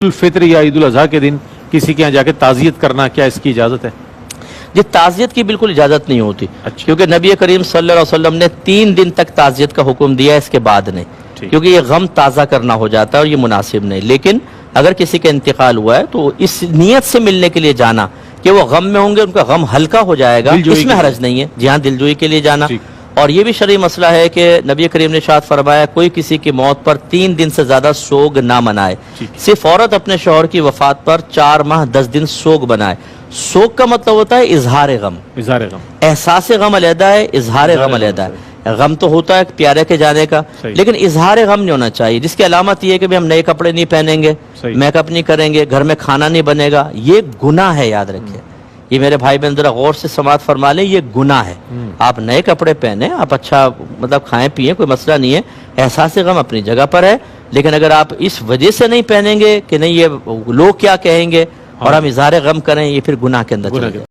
الفطر یا عید الاضحیٰ کے دن کسی کے یہاں جا کے تعزیت کرنا، کیا اس کی اجازت ہے؟ جی تعزیت کی بالکل اجازت نہیں ہوتی، کیونکہ نبی کریم صلی اللہ علیہ وسلم نے 3 دن تک تعزیت کا حکم دیا، اس کے بعد نہیں، کیونکہ یہ غم تازہ کرنا ہو جاتا ہے اور یہ مناسب نہیں۔ لیکن اگر کسی کا انتقال ہوا ہے تو اس نیت سے ملنے کے لیے جانا کہ وہ غم میں ہوں گے، ان کا غم ہلکا ہو جائے گا، اس میں حرج نہیں ہے۔ جی ہاں، دلجوئی کے لیے جانا۔ اور یہ بھی شرعی مسئلہ ہے کہ نبی کریم نے ارشاد فرمایا کوئی کسی کی موت پر 3 دن سے زیادہ سوگ نہ منائے، صرف عورت اپنے شوہر کی وفات پر 4 ماہ 10 دن سوگ منائے۔ سوگ کا مطلب ہوتا ہے اظہار غم، احساس غم علیحدہ ہے، اظہار غم علیحدہ ہے۔ غم تو ہوتا ہے پیارے کے جانے کا، لیکن اظہار غم نہیں ہونا چاہیے، جس کی علامت یہ ہے کہ ہم نئے کپڑے نہیں پہنیں گے، میک اپ نہیں کریں گے، گھر میں کھانا نہیں بنے گا۔ یہ گناہ ہے، یاد رکھیں۔ یہ میرے بھائی بہن ذرا غور سے سماعت فرما لیں، یہ گناہ ہے۔ آپ نئے کپڑے پہنیں، آپ اچھا مطلب کھائیں پیئیں، کوئی مسئلہ نہیں ہے، احساس غم اپنی جگہ پر ہے، لیکن اگر آپ اس وجہ سے نہیں پہنیں گے کہ نہیں یہ لوگ کیا کہیں گے اور ہم اظہار غم کریں، یہ پھر گناہ کے اندر چلے جائیں۔